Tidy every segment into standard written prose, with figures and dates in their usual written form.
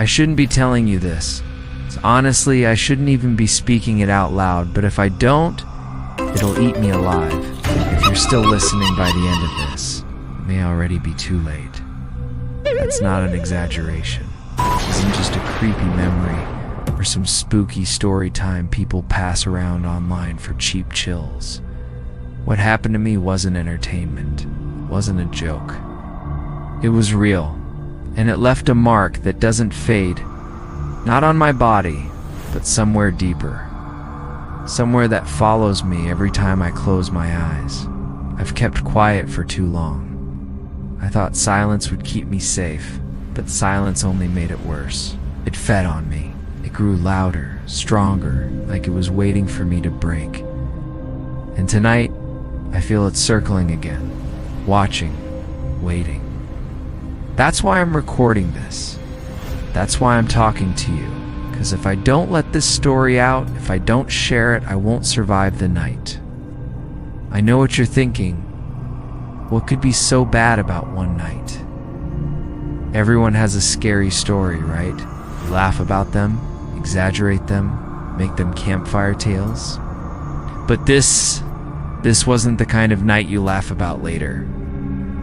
I shouldn't be telling you this. Honestly, I shouldn't even be speaking it out loud, but if I don't, it'll eat me alive. If you're still listening by the end of this, it may already be too late. That's not an exaggeration. This isn't just a creepy memory or some spooky story time people pass around online for cheap chills. What happened to me wasn't entertainment, wasn't a joke. It was real, and it left a mark that doesn't fade. Not on my body, but somewhere deeper. Somewhere that follows me every time I close my eyes. I've kept quiet for too long. I thought silence would keep me safe, but silence only made it worse. It fed on me. It grew louder, stronger, like it was waiting for me to break. And tonight, I feel it circling again, watching, waiting. That's why I'm recording this. That's why I'm talking to you, because if I don't let this story out, if I don't share it, I won't survive the night. I know what you're thinking. What could be so bad about one night? Everyone has a scary story, right? You laugh about them, exaggerate them, make them campfire tales. But this wasn't the kind of night you laugh about later.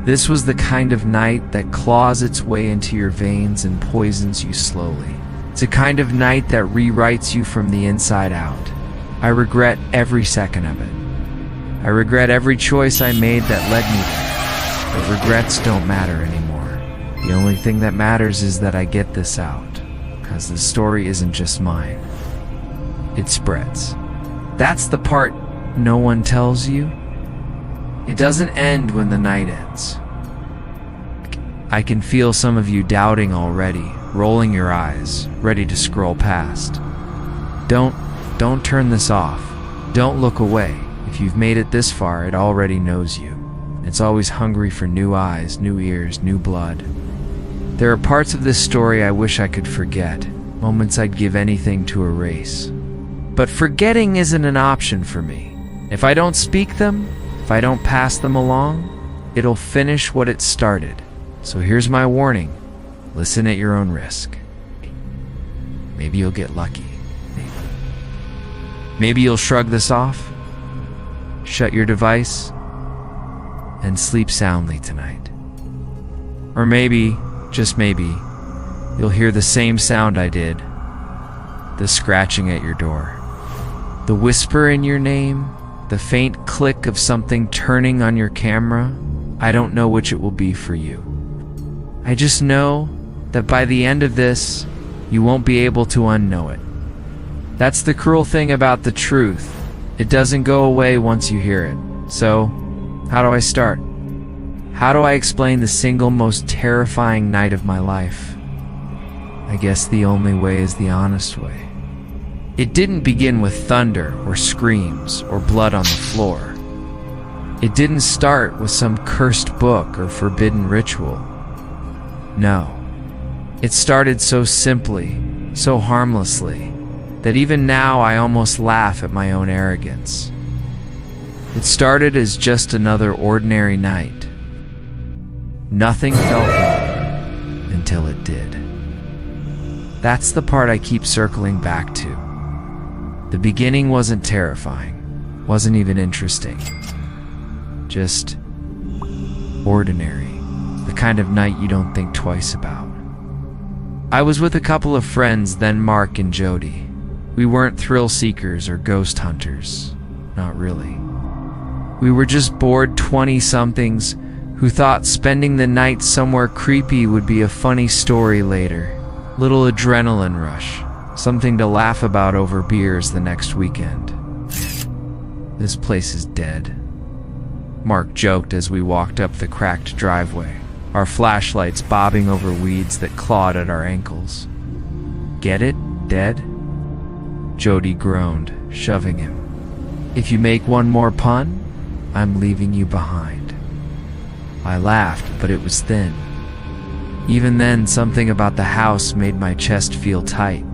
This was the kind of night that claws its way into your veins and poisons you slowly. It's a kind of night that rewrites you from the inside out. I regret every second of it. I regret every choice I made that led me there. But regrets don't matter anymore. The only thing that matters is that I get this out, because the story isn't just mine. It spreads. That's the part no one tells you. It doesn't end when the night ends. I can feel some of you doubting already, rolling your eyes, ready to scroll past. Don't turn this off. Don't look away. If you've made it this far, it already knows you. It's always hungry for new eyes, new ears, new blood. There are parts of this story I wish I could forget, moments I'd give anything to erase. But forgetting isn't an option for me. If I don't speak them, if I don't pass them along, it'll finish what it started. So here's my warning. Listen at your own risk. Maybe you'll get lucky. Maybe you'll shrug this off, shut your device, and sleep soundly tonight. Or maybe, just maybe, you'll hear the same sound I did. The scratching at your door. The whisper in your name. The faint click of something turning on your camera. I don't know which it will be for you. I just know that by the end of this, you won't be able to unknow it. That's the cruel thing about the truth. It doesn't go away once you hear it. So, how do I start? How do I explain the single most terrifying night of my life? I guess the only way is the honest way. It didn't begin with thunder or screams or blood on the floor. It didn't start with some cursed book or forbidden ritual. No. It started so simply, so harmlessly, that even now I almost laugh at my own arrogance. It started as just another ordinary night. Nothing felt wrong until it did. That's the part I keep circling back to. The beginning wasn't terrifying, wasn't even interesting. Just ordinary, the kind of night you don't think twice about. I was with a couple of friends, then Mark and Jody. We weren't thrill seekers or ghost hunters, not really. We were just bored 20-somethings who thought spending the night somewhere creepy would be a funny story later. Little adrenaline rush. Something to laugh about over beers the next weekend. This place is dead. Mark joked as we walked up the cracked driveway, our flashlights bobbing over weeds that clawed at our ankles. Get it? Dead? Jody groaned, shoving him. If you make one more pun, I'm leaving you behind. I laughed, but it was thin. Even then, something about the house made my chest feel tight.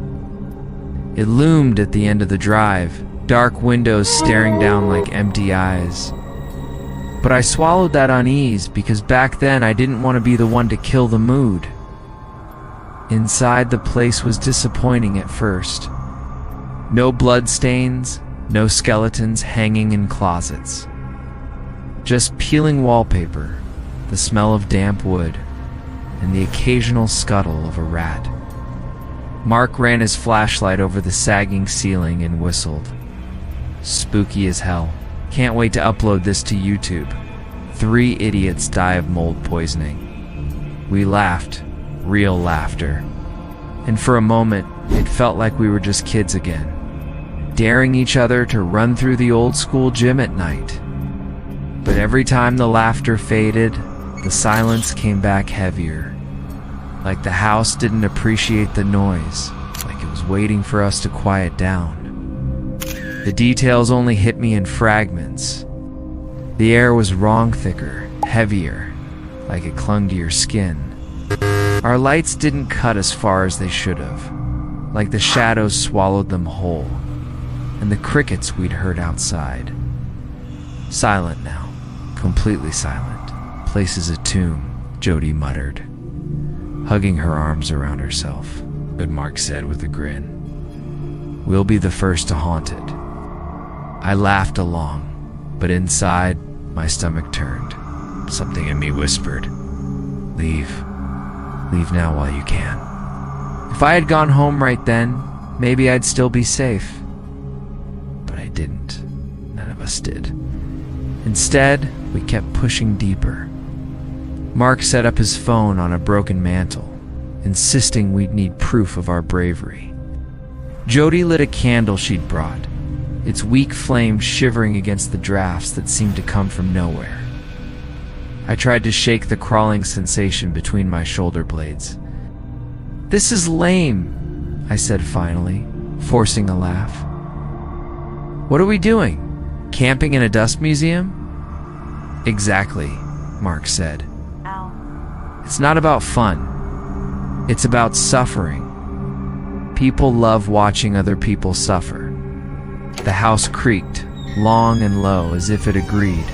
It loomed at the end of the drive, dark windows staring down like empty eyes. But I swallowed that unease because back then I didn't want to be the one to kill the mood. Inside, the place was disappointing at first. No bloodstains, no skeletons hanging in closets. Just peeling wallpaper, the smell of damp wood, and the occasional scuttle of a rat. Mark ran his flashlight over the sagging ceiling and whistled. Spooky as hell. Can't wait to upload this to YouTube. 3 idiots die of mold poisoning. We laughed, real laughter. And for a moment, it felt like we were just kids again, daring each other to run through the old school gym at night. But every time the laughter faded, the silence came back heavier. Like the house didn't appreciate the noise, like it was waiting for us to quiet down. The details only hit me in fragments. The air was wrong thicker, heavier, like it clung to your skin. Our lights didn't cut as far as they should have, like the shadows swallowed them whole, and the crickets we'd heard outside. Silent now, completely silent. Place is a tomb, Jody muttered, hugging her arms around herself. But Mark said with a grin, "We'll be the first to haunt it." I laughed along, but inside, my stomach turned. Something in me whispered, "Leave. Leave now while you can." If I had gone home right then, maybe I'd still be safe. But I didn't. None of us did. Instead, we kept pushing deeper. Mark set up his phone on a broken mantle, insisting we'd need proof of our bravery. Jody lit a candle she'd brought, its weak flame shivering against the drafts that seemed to come from nowhere. I tried to shake the crawling sensation between my shoulder blades. "This is lame," I said finally, forcing a laugh. "What are we doing? Camping in a dust museum?" "Exactly," Mark said. Ow. "It's not about fun. It's about suffering. People love watching other people suffer." The house creaked, long and low, as if it agreed.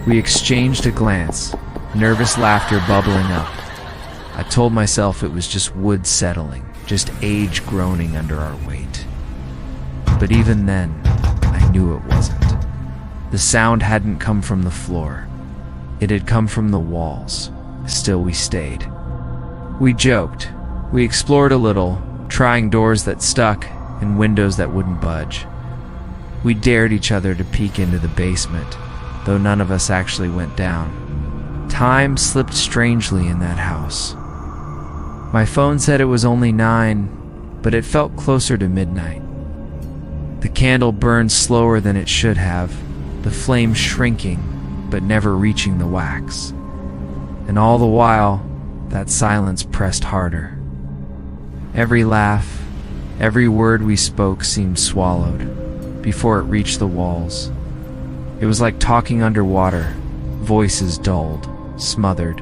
We exchanged a glance, nervous laughter bubbling up. I told myself it was just wood settling, just age groaning under our weight. But even then, I knew it wasn't. The sound hadn't come from the floor. It had come from the walls. Still, we stayed. We joked. We explored a little, trying doors that stuck and windows that wouldn't budge. We dared each other to peek into the basement, though none of us actually went down. Time slipped strangely in that house. My phone said it was only 9, but it felt closer to midnight. The candle burned slower than it should have, the flame shrinking, but never reaching the wax. And all the while, that silence pressed harder. Every laugh, every word we spoke seemed swallowed before it reached the walls. It was like talking underwater, voices dulled, smothered.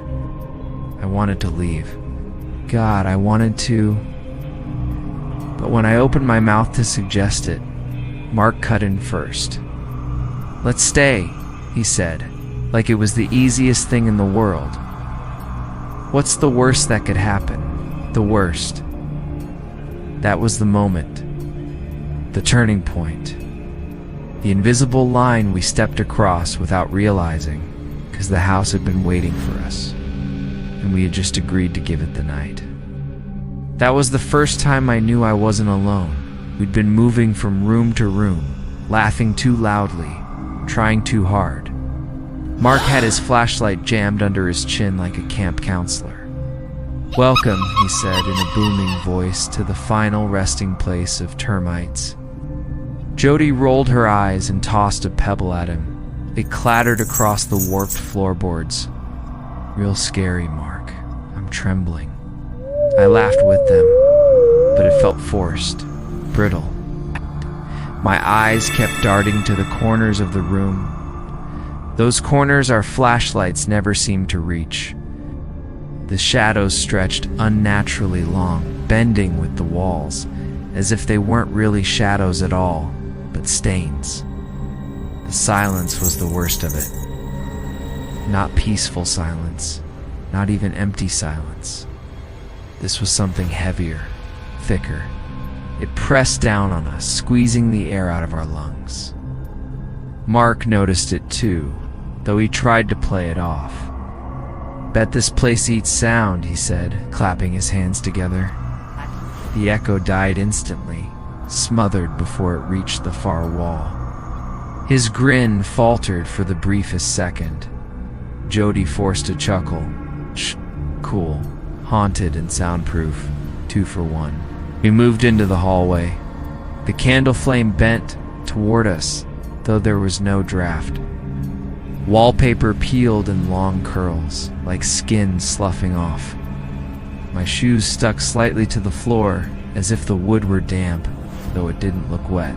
I wanted to leave. God, I wanted to. But when I opened my mouth to suggest it, Mark cut in first. "Let's stay," he said, like it was the easiest thing in the world. What's the worst that could happen? The worst. That was the moment. The turning point. The invisible line we stepped across without realizing, because the house had been waiting for us, and we had just agreed to give it the night. That was the first time I knew I wasn't alone. We'd been moving from room to room, laughing too loudly, trying too hard. Mark had his flashlight jammed under his chin like a camp counselor. "Welcome," he said in a booming voice, "to the final resting place of termites." Jody rolled her eyes and tossed a pebble at him. It clattered across the warped floorboards. "Real scary, Mark. I'm trembling." I laughed with them, but it felt forced, brittle. My eyes kept darting to the corners of the room. Those corners our flashlights never seemed to reach. The shadows stretched unnaturally long, bending with the walls, as if they weren't really shadows at all, but stains. The silence was the worst of it. Not peaceful silence, not even empty silence. This was something heavier, thicker. It pressed down on us, squeezing the air out of our lungs. Mark noticed it too, though he tried to play it off. "Bet this place eats sound," he said, clapping his hands together. The echo died instantly, smothered before it reached the far wall. His grin faltered for the briefest second. Jody forced a chuckle. Cool. Haunted and soundproof. 2 for 1. We moved into the hallway. The candle flame bent toward us, though there was no draft. Wallpaper peeled in long curls, like skin sloughing off. My shoes stuck slightly to the floor, as if the wood were damp, though it didn't look wet.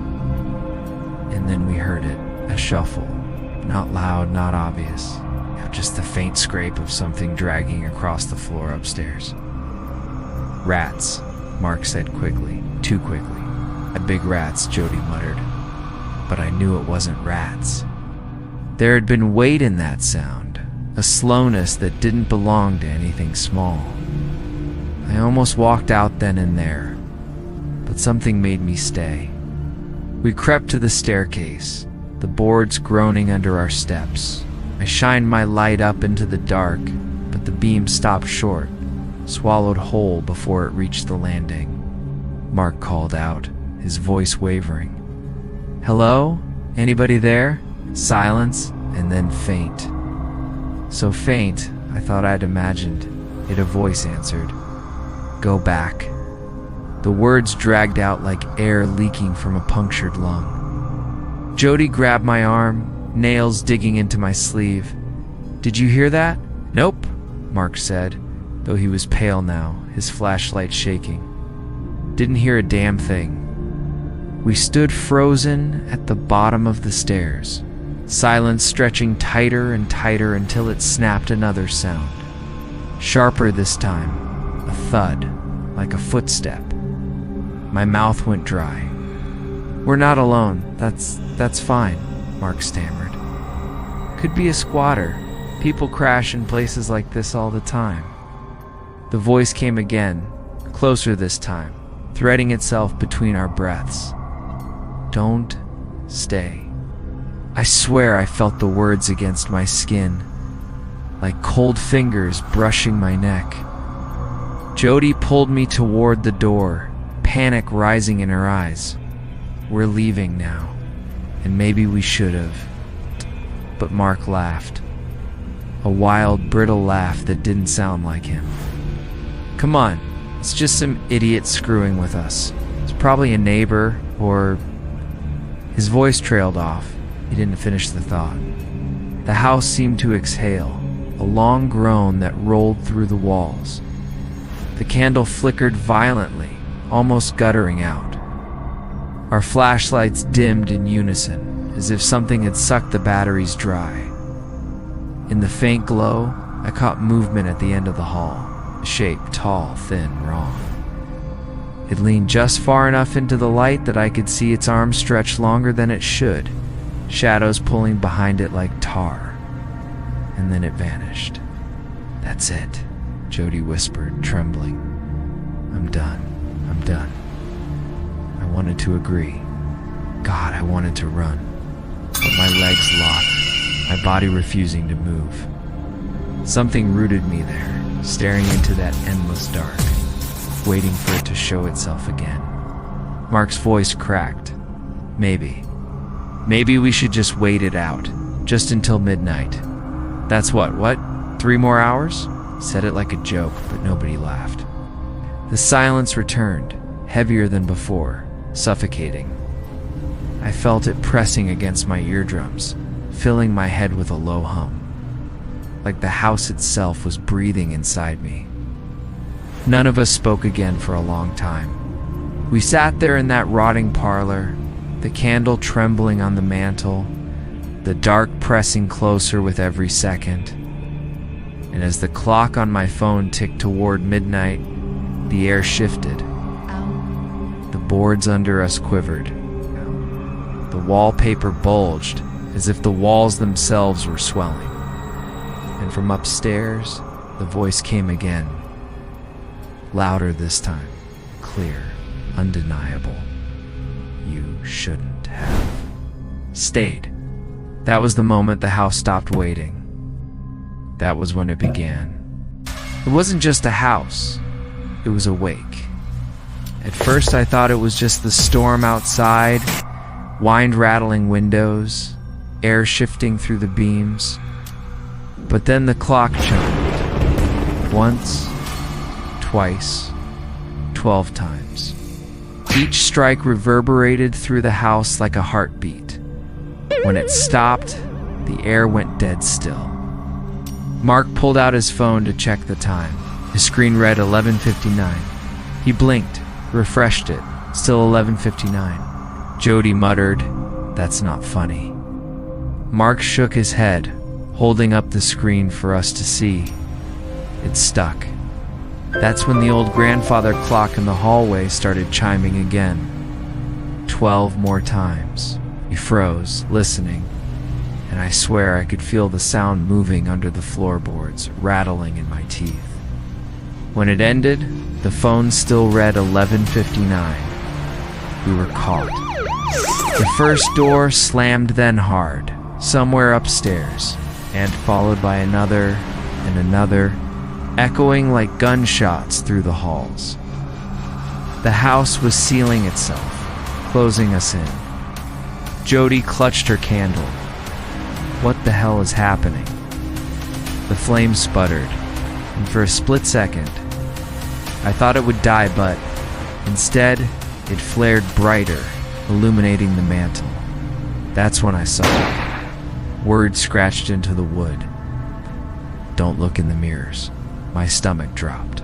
And then we heard it, a shuffle. Not loud, not obvious. Just the faint scrape of something dragging across the floor upstairs. "Rats," Mark said quickly. Too quickly. "Big rats," Jody muttered. But I knew it wasn't rats. There had been weight in that sound, a slowness that didn't belong to anything small. I almost walked out then and there, but something made me stay. We crept to the staircase, the boards groaning under our steps. I shined my light up into the dark, but the beam stopped short, swallowed whole before it reached the landing. Mark called out, his voice wavering. "Hello? Anybody there?" Silence, and then faint. So faint, I thought I'd imagined it. A voice answered. "Go back." The words dragged out like air leaking from a punctured lung. Jody grabbed my arm, nails digging into my sleeve. "Did you hear that?" "Nope," Mark said, though he was pale now, his flashlight shaking. "Didn't hear a damn thing." We stood frozen at the bottom of the stairs, silence stretching tighter and tighter until it snapped another sound. Sharper this time, a thud, like a footstep. My mouth went dry. "We're not alone. That's fine," Mark stammered. "Could be a squatter. People crash in places like this all the time." The voice came again, closer this time, threading itself between our breaths. "Don't stay." I swear I felt the words against my skin, like cold fingers brushing my neck. Jody pulled me toward the door, panic rising in her eyes. "We're leaving now, and maybe we should have." But Mark laughed. A wild, brittle laugh that didn't sound like him. "Come on, it's just some idiot screwing with us. It's probably a neighbor, or..." His voice trailed off. He didn't finish the thought. The house seemed to exhale, a long groan that rolled through the walls. The candle flickered violently, almost guttering out. Our flashlights dimmed in unison, as if something had sucked the batteries dry. In the faint glow, I caught movement at the end of the hall, a shape tall, thin, wrong. It leaned just far enough into the light that I could see its arms stretch longer than it should, shadows pulling behind it like tar. And then it vanished. "That's it," Jody whispered, trembling. I'm done. I wanted to agree. God, I wanted to run. But my legs locked, my body refusing to move. Something rooted me there, staring into that endless dark, waiting for it to show itself again. Mark's voice cracked. Maybe we should just wait it out, just until midnight. That's what, 3 more hours? Said it like a joke, but nobody laughed. The silence returned, heavier than before, suffocating. I felt it pressing against my eardrums, filling my head with a low hum, like the house itself was breathing inside me. None of us spoke again for a long time. We sat there in that rotting parlor, the candle trembling on the mantel, the dark pressing closer with every second. And as the clock on my phone ticked toward midnight, the air shifted. The boards under us quivered. The wallpaper bulged, as if the walls themselves were swelling. And from upstairs, the voice came again. Louder this time. Clear. Undeniable. You shouldn't have stayed. That was the moment the house stopped waiting. That was when it began. It wasn't just a house. It was awake. At first I thought it was just the storm outside, wind-rattling windows, air shifting through the beams. But then the clock chimed. Once, twice, 12 times. Each strike reverberated through the house like a heartbeat. When it stopped, the air went dead still. Mark pulled out his phone to check the time. His screen read 11:59. He blinked, refreshed it, still 11:59. Jody muttered, "That's not funny." Mark shook his head, holding up the screen for us to see. It stuck. That's when the old grandfather clock in the hallway started chiming again. 12 more times. We froze, listening, and I swear I could feel the sound moving under the floorboards, rattling in my teeth. When it ended, the phone still read 11:59. We were caught. The first door slammed then hard, somewhere upstairs, and followed by another and another, echoing like gunshots through the halls. The house was sealing itself, closing us in. Jody clutched her candle. What the hell is happening? The flame sputtered, and for a split second, I thought it would die, but instead, it flared brighter, illuminating the mantel. That's when I saw it. Words scratched into the wood. Don't look in the mirrors. My stomach dropped.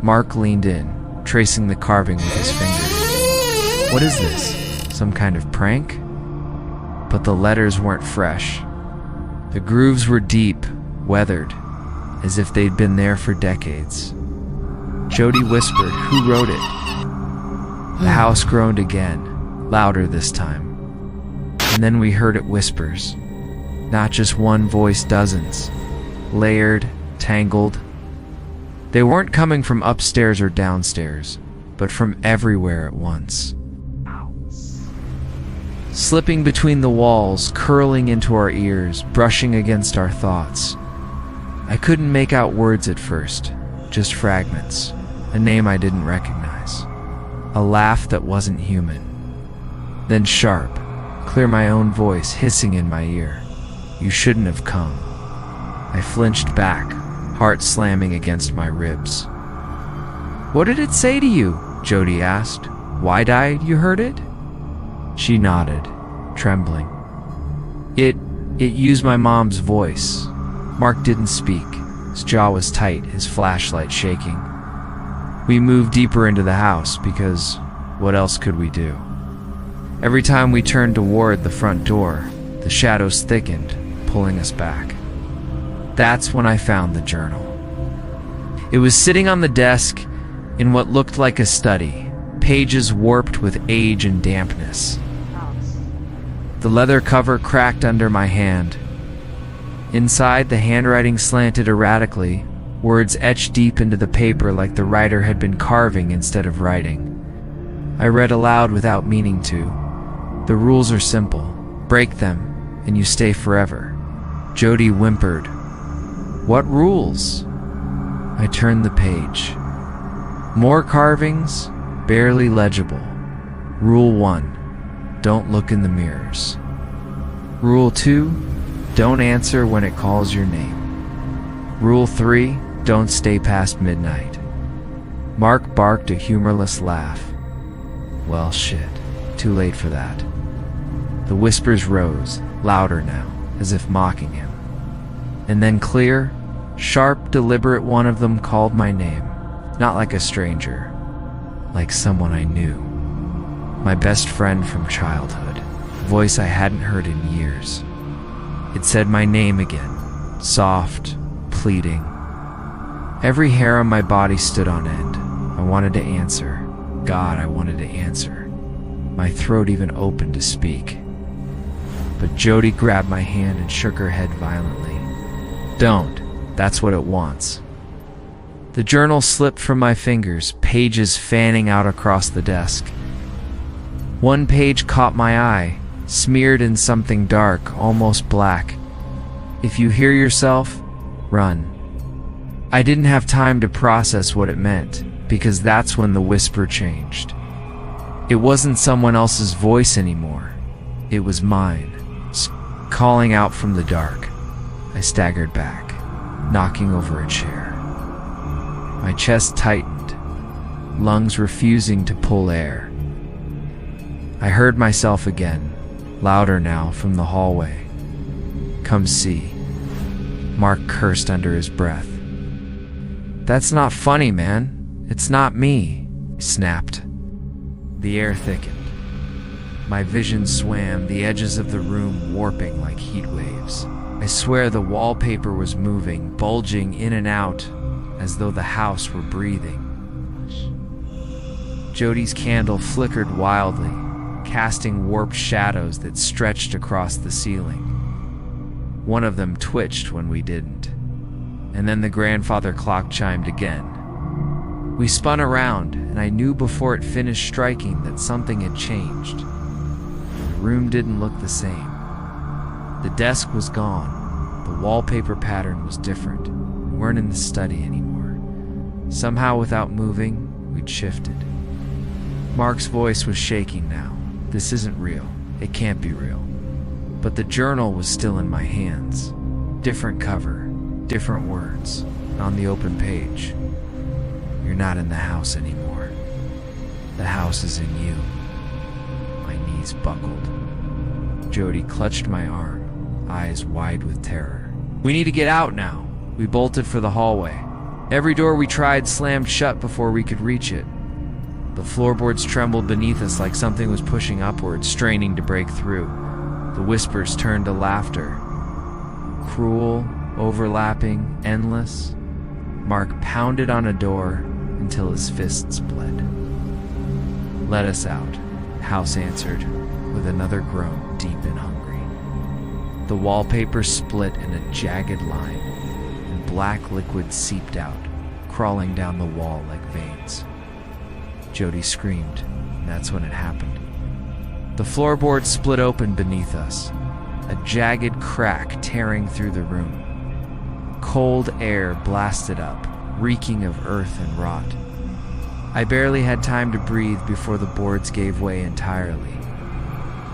Mark leaned in, tracing the carving with his fingers. What is this? Some kind of prank? But the letters weren't fresh. The grooves were deep, weathered, as if they'd been there for decades. Jody whispered, "Who wrote it?" The house groaned again, louder this time. And then we heard it whispers. Not just one voice, dozens. Layered, tangled. They weren't coming from upstairs or downstairs, but from everywhere at once. Slipping between the walls, curling into our ears, brushing against our thoughts. I couldn't make out words at first, just fragments. A name I didn't recognize. A laugh that wasn't human. Then sharp, clear my own voice hissing in my ear. You shouldn't have come. I flinched back, heart slamming against my ribs. What did it say to you? Jody asked. Wide-eyed, you heard it? She nodded, trembling. It used my mom's voice. Mark didn't speak. His jaw was tight, his flashlight shaking. We moved deeper into the house because what else could we do? Every time we turned toward the front door, the shadows thickened, pulling us back. That's when I found the journal. It was sitting on the desk in what looked like a study, pages warped with age and dampness. The leather cover cracked under my hand. Inside, the handwriting slanted erratically, words etched deep into the paper like the writer had been carving instead of writing. I read aloud without meaning to. The rules are simple. Break them, and you stay forever. Jody whimpered. What rules? I turned the page. More carvings, barely legible. Rule 1. Don't look in the mirrors. Rule 2. Don't answer when it calls your name. Rule 3. Don't stay past midnight. Mark barked a humorless laugh. Well, shit. Too late for that. The whispers rose, louder now, as if mocking him. And then clear, sharp, deliberate one of them called my name. Not like a stranger. Like someone I knew. My best friend from childhood. A voice I hadn't heard in years. It said my name again. Soft, pleading. Every hair on my body stood on end. I wanted to answer. God, I wanted to answer. My throat even opened to speak. But Jody grabbed my hand and shook her head violently. Don't. That's what it wants. The journal slipped from my fingers, pages fanning out across the desk. One page caught my eye, smeared in something dark, almost black. If you hear yourself, run. I didn't have time to process what it meant, because that's when the whisper changed. It wasn't someone else's voice anymore. It was mine, calling out from the dark. I staggered back, knocking over a chair. My chest tightened, lungs refusing to pull air. I heard myself again, louder now from the hallway. "Come see." Mark cursed under his breath. "That's not funny, man. It's not me," he snapped. The air thickened. My vision swam, the edges of the room warping like heat waves. I swear the wallpaper was moving, bulging in and out, as though the house were breathing. Jody's candle flickered wildly, casting warped shadows that stretched across the ceiling. One of them twitched when we didn't. And then the grandfather clock chimed again. We spun around, and I knew before it finished striking that something had changed. The room didn't look the same. The desk was gone. The wallpaper pattern was different. We weren't in the study anymore. Somehow, without moving, we'd shifted. Mark's voice was shaking now. "This isn't real. It can't be real." But the journal was still in my hands. Different cover, different words, and on the open page. "You're not in the house anymore. The house is in you." My knees buckled. Jody clutched my arm, eyes wide with terror. "We need to get out now." We bolted for the hallway. Every door we tried slammed shut before we could reach it. The floorboards trembled beneath us like something was pushing upward, straining to break through. The whispers turned to laughter. Cruel, overlapping, endless. Mark pounded on a door until his fists bled. "Let us out," House answered, with another groan, deep and hungry. The wallpaper split in a jagged line, and black liquid seeped out, crawling down the wall like veins. Jody screamed, and that's when it happened. The floorboards split open beneath us, a jagged crack tearing through the room. Cold air blasted up, reeking of earth and rot. I barely had time to breathe before the boards gave way entirely.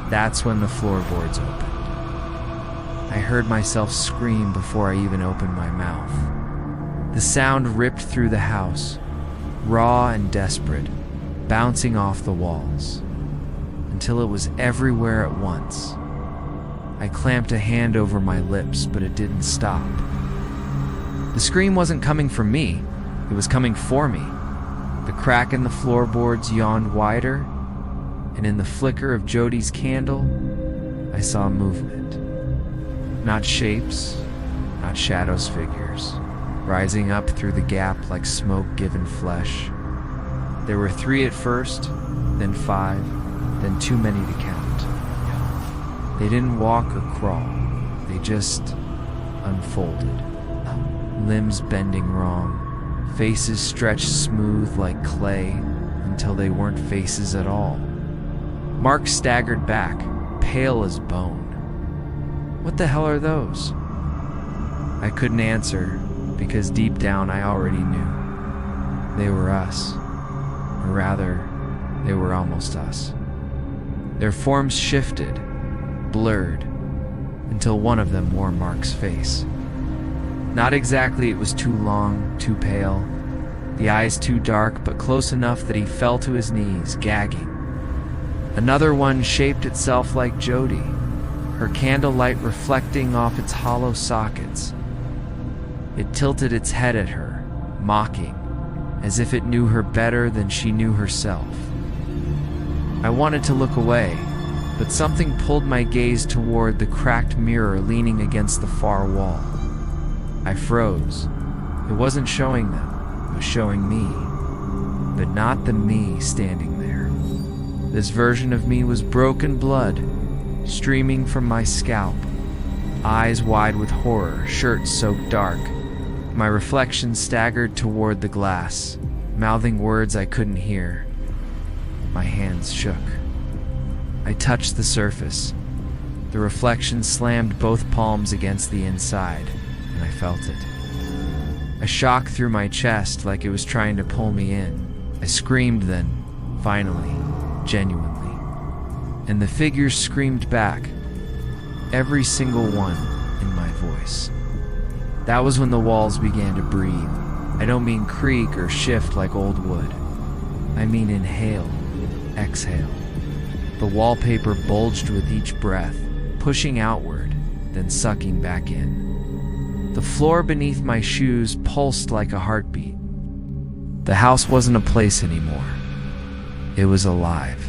That's when the floorboards opened. I heard myself scream before I even opened my mouth. The sound ripped through the house, raw and desperate, bouncing off the walls, until it was everywhere at once. I clamped a hand over my lips, but it didn't stop. The scream wasn't coming from me, it was coming for me. The crack in the floorboards yawned wider, and in the flicker of Jody's candle, I saw movement. Not shapes, not shadows, figures, rising up through the gap like smoke-given flesh. There were 3 at first, then 5, then too many to count. They didn't walk or crawl, they just unfolded. Limbs bending wrong, faces stretched smooth like clay until they weren't faces at all. Mark staggered back, pale as bone. "What the hell are those?" I couldn't answer, because deep down I already knew. They were us. Or rather, they were almost us. Their forms shifted, blurred, until one of them wore Mark's face. Not exactly, it was too long, too pale, the eyes too dark, but close enough that he fell to his knees, gagging. Another one shaped itself like Jody, her candlelight reflecting off its hollow sockets. It tilted its head at her, mocking, as if it knew her better than she knew herself. I wanted to look away, but something pulled my gaze toward the cracked mirror leaning against the far wall. I froze. It wasn't showing them, it was showing me, but not the me standing there. This version of me was broken blood, streaming from my scalp, eyes wide with horror, shirt soaked dark. My reflection staggered toward the glass, mouthing words I couldn't hear. My hands shook. I touched the surface. The reflection slammed both palms against the inside, and I felt it. A shock through my chest like it was trying to pull me in. I screamed then, finally, genuinely. And the figures screamed back, every single one in my voice. That was when the walls began to breathe. I don't mean creak or shift like old wood. I mean inhale, exhale. The wallpaper bulged with each breath, pushing outward, then sucking back in. The floor beneath my shoes pulsed like a heartbeat. The house wasn't a place anymore. It was alive.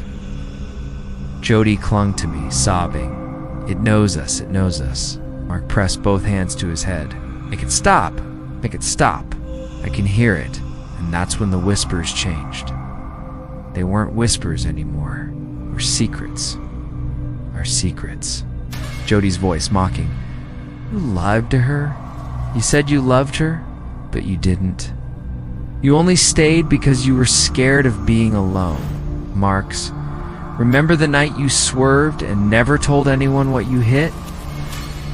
Jody clung to me, sobbing. It knows us, it knows us. Mark pressed both hands to his head. Make it stop! Make it stop! I can hear it, and that's when the whispers changed. They weren't whispers anymore. They were secrets. Our secrets. Jody's voice mocking. You lied to her? You said you loved her, but you didn't. You only stayed because you were scared of being alone. Marks, remember the night you swerved and never told anyone what you hit?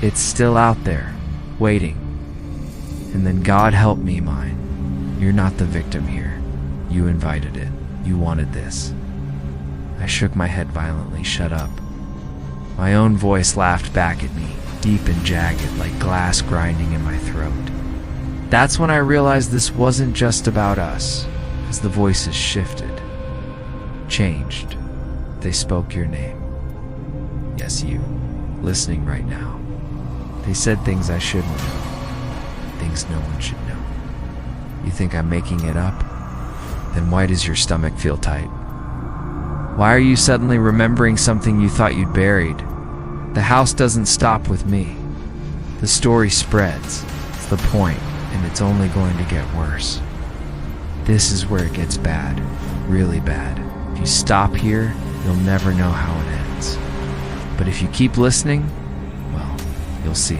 It's still out there, waiting. And then God help me, mine. You're not the victim here. You invited it. You wanted this. I shook my head violently, shut up. My own voice laughed back at me, deep and jagged, like glass grinding in my throat. That's when I realized this wasn't just about us, as the voices shifted, changed. They spoke your name. Yes, you, listening right now. They said things I shouldn't know, things no one should know. You think I'm making it up? Then why does your stomach feel tight? Why are you suddenly remembering something you thought you'd buried? The house doesn't stop with me. The story spreads. It's the point, and it's only going to get worse. This is where it gets bad, really bad. If you stop here, you'll never know how it ends. But if you keep listening, well, you'll see.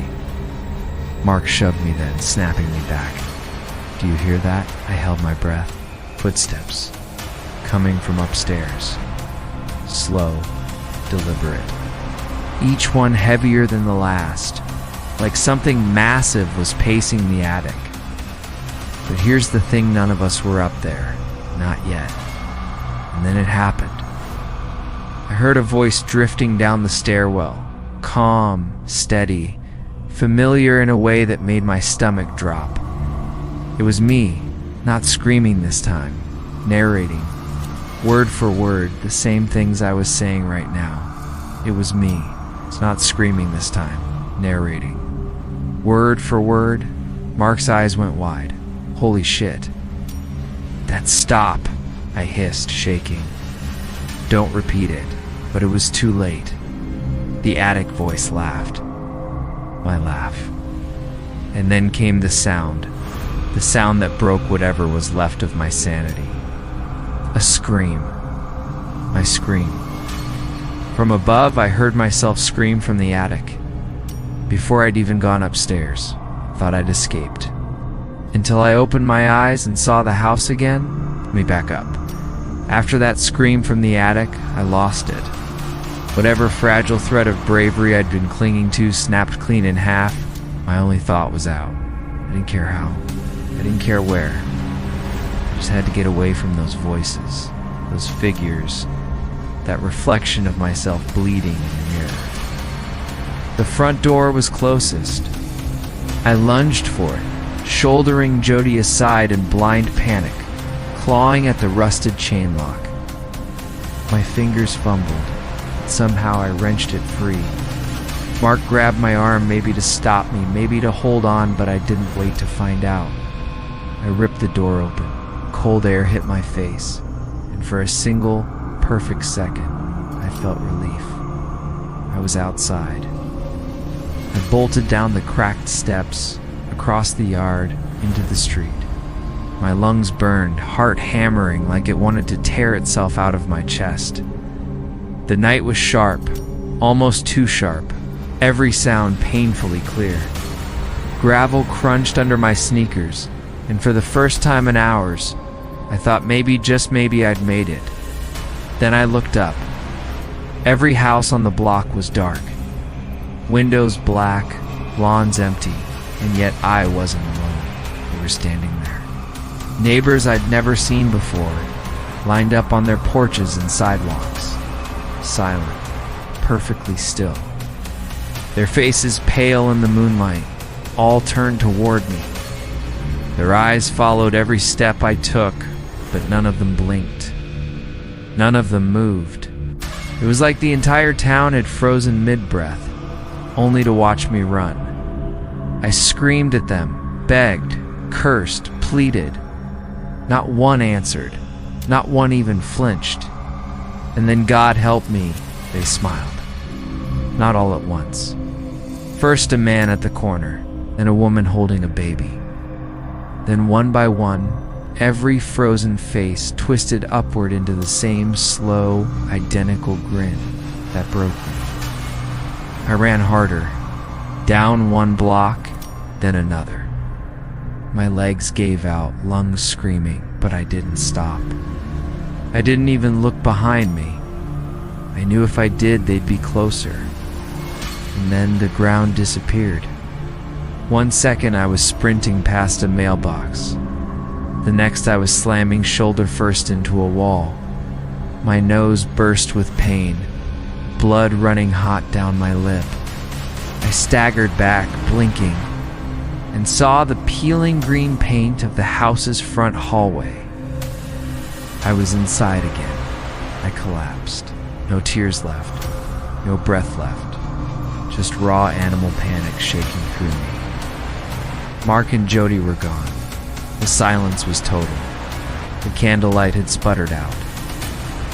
Mark shoved me then, snapping me back. Do you hear that? I held my breath. Footsteps, coming from upstairs. Slow, deliberate. Each one heavier than the last, like something massive was pacing the attic. But here's the thing, none of us were up there. Not yet. And then it happened. I heard a voice drifting down the stairwell, calm, steady, familiar in a way that made my stomach drop. It was me, not screaming this time, narrating, word for word, the same things I was saying right now. It was me. It's not screaming this time, narrating. Word for word, Mark's eyes went wide. Holy shit. That stop, I hissed, shaking. Don't repeat it, but it was too late. The attic voice laughed. My laugh. And then came the sound that broke whatever was left of my sanity. A scream. My scream. From above, I heard myself scream from the attic. Before I'd even gone upstairs, thought I'd escaped. Until I opened my eyes and saw the house again. Let me back up. After that scream from the attic, I lost it. Whatever fragile thread of bravery I'd been clinging to snapped clean in half. My only thought was out. I didn't care how. I didn't care where. I just had to get away from those voices, those figures, that reflection of myself bleeding in the mirror. The front door was closest. I lunged for it, shouldering Jody aside in blind panic, clawing at the rusted chain lock. My fingers fumbled. Somehow I wrenched it free. Mark grabbed my arm, maybe to stop me, maybe to hold on, but I didn't wait to find out. I ripped the door open. Cold air hit my face, and for a single, perfect second, I felt relief. I was outside. I bolted down the cracked steps, across the yard, into the street. My lungs burned, heart hammering like it wanted to tear itself out of my chest. The night was sharp, almost too sharp, every sound painfully clear. Gravel crunched under my sneakers, and for the first time in hours, I thought maybe, just maybe, I'd made it. Then I looked up. Every house on the block was dark. Windows black, lawns empty, and yet I wasn't alone. They were standing there. Neighbors I'd never seen before, lined up on their porches and sidewalks. Silent, perfectly still. Their faces pale in the moonlight, all turned toward me. Their eyes followed every step I took, but none of them blinked. None of them moved. It was like the entire town had frozen mid-breath, only to watch me run. I screamed at them, begged, cursed, pleaded. Not one answered. Not one even flinched. And then, God help me, they smiled. Not all at once. First a man at the corner, then a woman holding a baby. Then one by one, every frozen face twisted upward into the same slow, identical grin that broke me. I ran harder, down one block, then another. My legs gave out, lungs screaming, but I didn't stop. I didn't even look behind me. I knew if I did, they'd be closer. And then the ground disappeared. 1 second I was sprinting past a mailbox. The next I was slamming shoulder first into a wall. My nose burst with pain, blood running hot down my lip. I staggered back, blinking, and saw the peeling green paint of the house's front hallway. I was inside again. I collapsed. No tears left. No breath left. Just raw animal panic shaking through me. Mark and Jody were gone. The silence was total. The candlelight had sputtered out.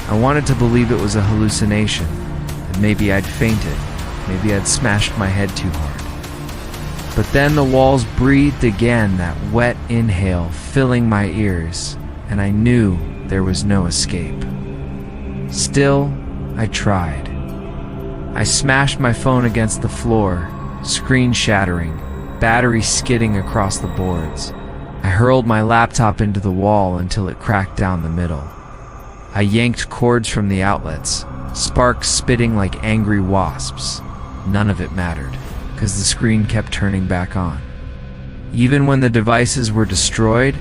I wanted to believe it was a hallucination, that maybe I'd fainted, maybe I'd smashed my head too hard. But then the walls breathed again, that wet inhale filling my ears, and I knew there was no escape. Still, I tried. I smashed my phone against the floor, screen shattering, battery skidding across the boards. I hurled my laptop into the wall until it cracked down the middle. I yanked cords from the outlets, sparks spitting like angry wasps. None of it mattered, because the screen kept turning back on. Even when the devices were destroyed,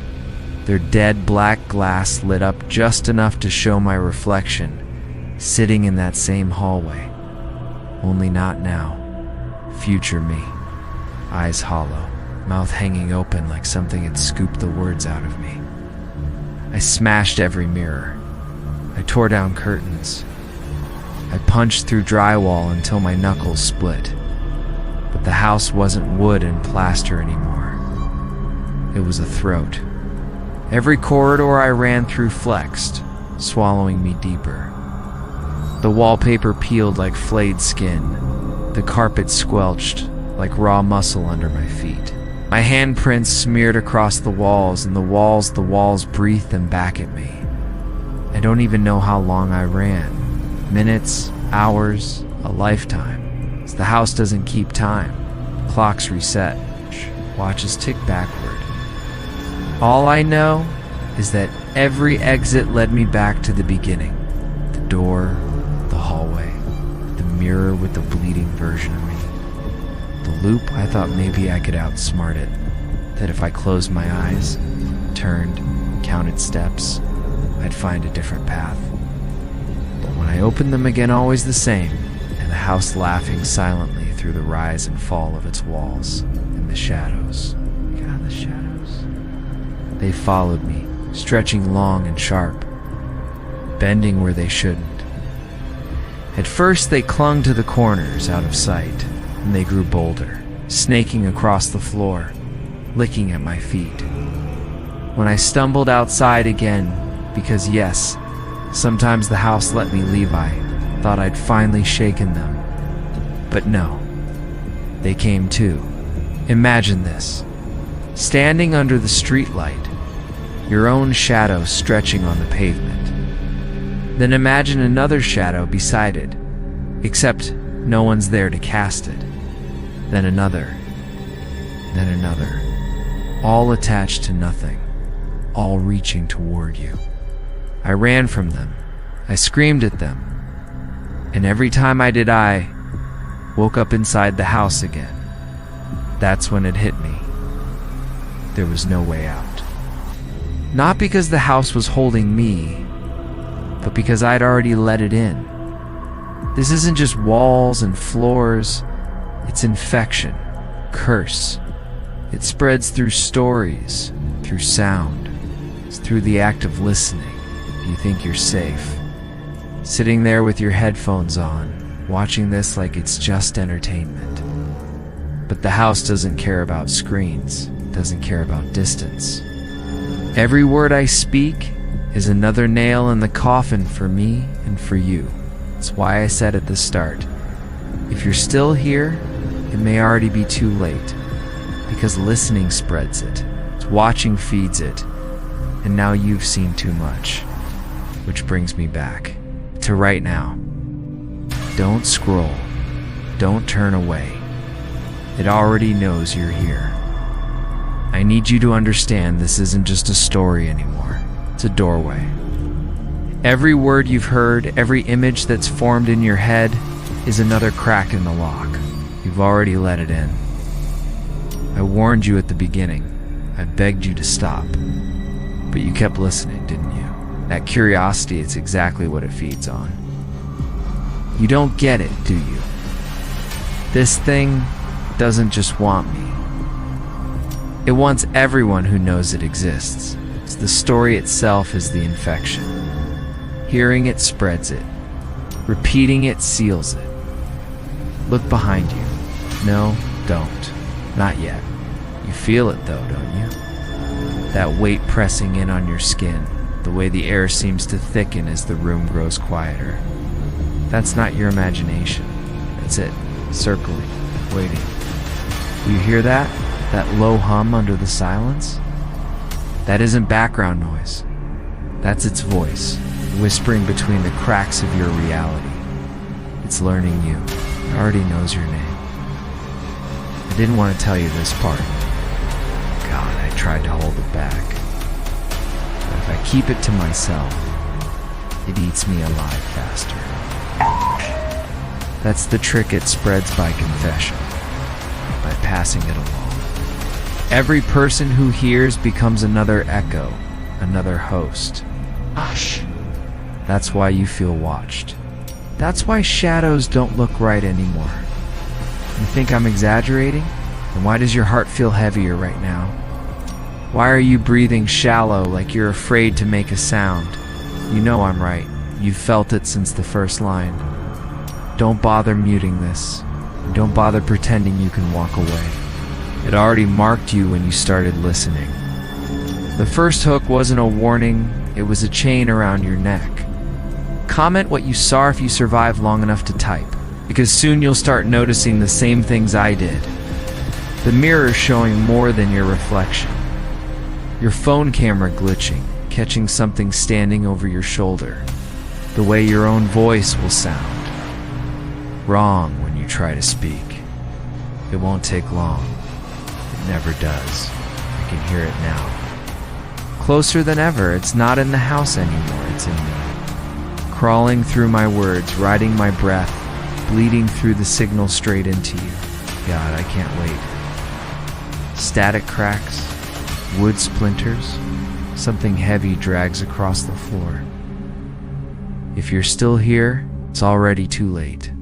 their dead black glass lit up just enough to show my reflection, sitting in that same hallway. Only not now. Future me. Eyes hollow, mouth hanging open like something had scooped the words out of me. I smashed every mirror. I tore down curtains. I punched through drywall until my knuckles split. But the house wasn't wood and plaster anymore. It was a throat. Every corridor I ran through flexed, swallowing me deeper. The wallpaper peeled like flayed skin. The carpet squelched like raw muscle under my feet. My handprints smeared across the walls, and the walls breathed them back at me. I don't even know how long I ran. Minutes, hours, a lifetime. The house doesn't keep time. Clocks reset. Watches tick backward. All I know is that every exit led me back to the beginning. The door, the hallway, the mirror with the bleeding version of me. The loop, I thought maybe I could outsmart it. That if I closed my eyes, turned, counted steps, I'd find a different path. But when I opened them again, always the same, and the house laughing silently through the rise and fall of its walls, and the shadows. God, the shadows. They followed me, stretching long and sharp, bending where they shouldn't. At first they clung to the corners out of sight, and they grew bolder, snaking across the floor, licking at my feet. When I stumbled outside again, because yes, sometimes the house let me leave, I thought I'd finally shaken them. But no, they came too. Imagine this, standing under the streetlight, your own shadow stretching on the pavement. Then imagine another shadow beside it, except no one's there to cast it. Then another. then another, all attached to nothing, all reaching toward you. I ran from them. I screamed at them. And every time I did, I woke up inside the house again. That's when it hit me. There was no way out. Not because the house was holding me, but because I'd already let it in. This isn't just walls and floors. It's infection, curse. It spreads through stories, through sound. It's through the act of listening. You think you're safe. Sitting there with your headphones on, watching this like it's just entertainment. But the house doesn't care about screens, doesn't care about distance. Every word I speak is another nail in the coffin for me and for you. That's why I said at the start, if you're still here, it may already be too late. Because listening spreads it, watching feeds it, and now you've seen too much. Which brings me back to right now. Don't scroll. Don't turn away. It already knows you're here. I need you to understand this isn't just a story anymore. It's a doorway. Every word you've heard, every image that's formed in your head is another crack in the lock. You've already let it in. I warned you at the beginning. I begged you to stop. But you kept listening, didn't you? That curiosity, it's exactly what it feeds on. You don't get it, do you? This thing doesn't just want me. It wants everyone who knows it exists. It's the story itself is the infection. Hearing it spreads it. Repeating it seals it. Look behind you. No, don't. Not yet. You feel it though, don't you? That weight pressing in on your skin, the way the air seems to thicken as the room grows quieter. That's not your imagination. That's it, circling, waiting. Do you hear that? That low hum under the silence? That isn't background noise. That's its voice, whispering between the cracks of your reality. It's learning you. It already knows your name. I didn't want to tell you this part. God, I tried to hold it back. But if I keep it to myself, it eats me alive faster. That's the trick it spreads by confession, by passing it along. Every person who hears becomes another echo, another host. Hush. That's why you feel watched. That's why shadows don't look right anymore. You think I'm exaggerating? Then why does your heart feel heavier right now? Why are you breathing shallow like you're afraid to make a sound? You know I'm right. You've felt it since the first line. Don't bother muting this. And don't bother pretending you can walk away. It already marked you when you started listening. The first hook wasn't a warning, it was a chain around your neck. Comment what you saw if you survive long enough to type, because soon you'll start noticing the same things I did. The mirror showing more than your reflection. Your phone camera glitching, catching something standing over your shoulder. The way your own voice will sound. Wrong when you try to speak. It won't take long. It never does. I can hear it now. Closer than ever, it's not in the house anymore, it's in me. Crawling through my words, riding my breath, bleeding through the signal straight into you. God, I can't wait. Static cracks, wood splinters, something heavy drags across the floor. If you're still here, it's already too late.